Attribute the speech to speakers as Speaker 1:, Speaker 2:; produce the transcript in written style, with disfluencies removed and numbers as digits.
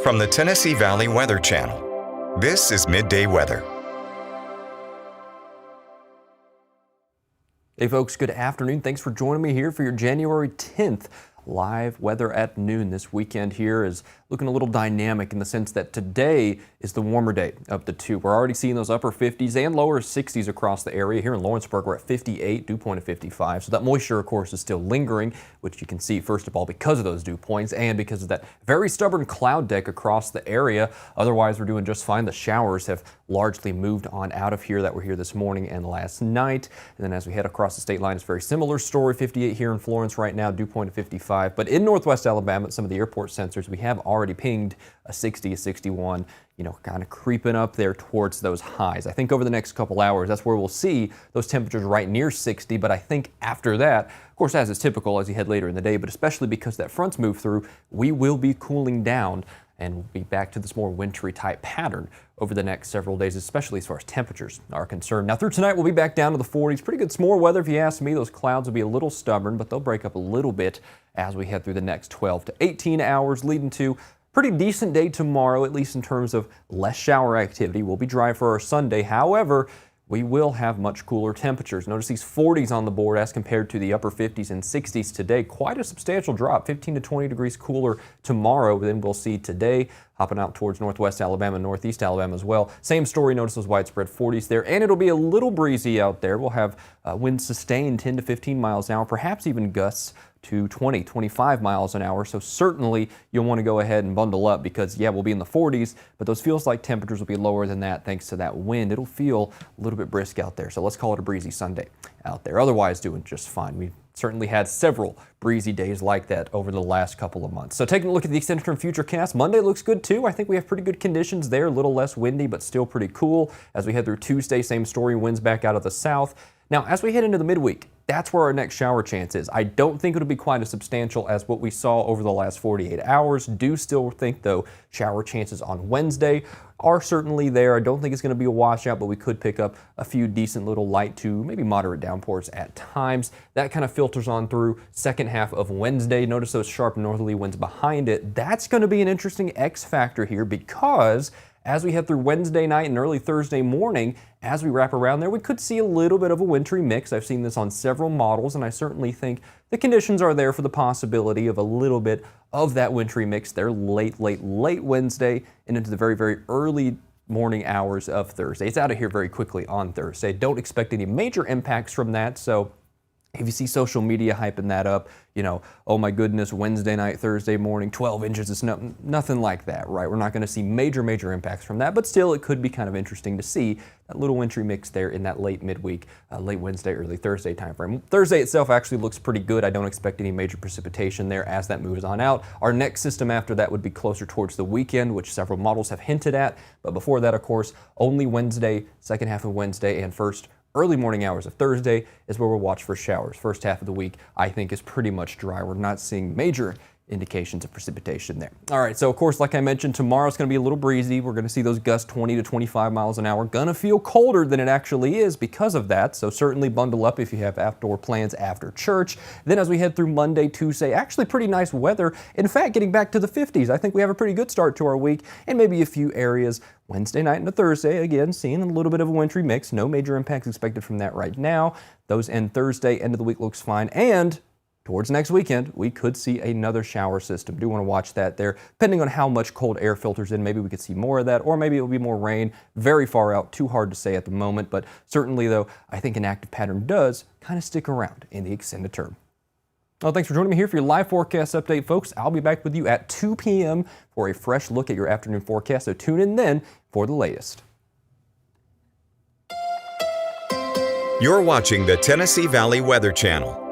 Speaker 1: From the Tennessee Valley Weather Channel, this is Midday Weather.
Speaker 2: Hey folks, good afternoon. Thanks for joining me here for your January 10th live weather at noon. This weekend here is looking a little dynamic in the sense that today is the warmer day of the two. We're already seeing those upper 50s and lower 60s across the area. Here in Lawrenceburg, we're at 58, dew point of 55. So that moisture, of course, is still lingering, which you can see, first of all, because of those dew points and because of that very stubborn cloud deck across the area. Otherwise, we're doing just fine. The showers have largely moved on out of here that were here this morning and last night. And then as we head across the state line, it's a very similar story. 58 here in Florence right now, dew point of 55. But in northwest Alabama, at some of the airport sensors, we have already pinged a 60, a 61, kind of creeping up there towards those highs. I think over the next couple hours, that's where we'll see those temperatures right near 60. But I think after that, of course, as is typical as you head later in the day, but especially because that front's moved through, we will be cooling down and we'll be back to this more wintry type pattern over the next several days, especially as far as temperatures are concerned. Now through tonight, we'll be back down to the 40s. Pretty good s'more weather if you ask me. Those clouds will be a little stubborn, but they'll break up a little bit as we head through the next 12 to 18 hours, leading to pretty decent day tomorrow, at least in terms of less shower activity. We'll be dry for our Sunday. However, we will have much cooler temperatures. Notice these 40s on the board as compared to the upper 50s and 60s today. Quite a substantial drop, 15 to 20 degrees cooler tomorrow than we'll see today. Hopping out towards northwest Alabama, northeast Alabama as well. Same story, notice those widespread 40s there, and it'll be a little breezy out there. We'll have winds sustained 10 to 15 miles an hour, perhaps even gusts to 20, 25 miles an hour. So certainly you'll want to go ahead and bundle up because, yeah, we'll be in the 40s, but those feels like temperatures will be lower than that thanks to that wind. It'll feel a little bit brisk out there. So let's call it a breezy Sunday out there. Otherwise, doing just fine. We've certainly had several breezy days like that over the last couple of months. So taking a look at the extended term futurecast, Monday looks good too. I think we have pretty good conditions there, a little less windy, but still pretty cool. As we head through Tuesday, same story, winds back out of the south. Now, as we head into the midweek, that's where our next shower chance is. I don't think it'll be quite as substantial as what we saw over the last 48 hours. Do still think, though, shower chances on Wednesday are certainly there. I don't think it's going to be a washout, but we could pick up a few decent little light to maybe moderate downpours at times. That kind of filters on through second half of Wednesday. Notice those sharp northerly winds behind it. That's going to be an interesting X factor here because as we head through Wednesday night and early Thursday morning, as we wrap around there, we could see a little bit of a wintry mix. I've seen this on several models, and I certainly think the conditions are there for the possibility of a little bit of that wintry mix there late Wednesday and into the very, very early morning hours of Thursday. It's out of here very quickly on Thursday. Don't expect any major impacts from that, so if you see social media hyping that up, oh my goodness, Wednesday night, Thursday morning, 12 inches, it's nothing like that, right? We're not going to see major impacts from that, but still it could be kind of interesting to see that little wintry mix there in that late midweek, late Wednesday, early Thursday timeframe. Thursday itself actually looks pretty good. I don't expect any major precipitation there as that moves on out. Our next system after that would be closer towards the weekend, which several models have hinted at, but before that, of course, only Wednesday, second half of Wednesday, and first early morning hours of Thursday is where we'll watch for showers. First half of the week, I think, is pretty much dry. We're not seeing major indications of precipitation there. All right, so of course, like I mentioned, tomorrow's going to be a little breezy. We're going to see those gusts 20 to 25 miles an hour. Going to feel colder than it actually is because of that, so certainly bundle up if you have outdoor plans after church. Then as we head through Monday, Tuesday, actually pretty nice weather. In fact, getting back to the 50s. I think we have a pretty good start to our week and maybe a few areas Wednesday night into Thursday, again, seeing a little bit of a wintry mix. No major impacts expected from that right now. Those end Thursday, end of the week looks fine. And towards next weekend, we could see another shower system. Do want to watch that there. Depending on how much cold air filters in, maybe we could see more of that, or maybe it will be more rain. Very far out, too hard to say at the moment. But certainly, though, I think an active pattern does kind of stick around in the extended term. Well, thanks for joining me here for your live forecast update, folks. I'll be back with you at 2 p.m. for a fresh look at your afternoon forecast, so tune in then for the latest.
Speaker 1: You're watching the Tennessee Valley Weather Channel.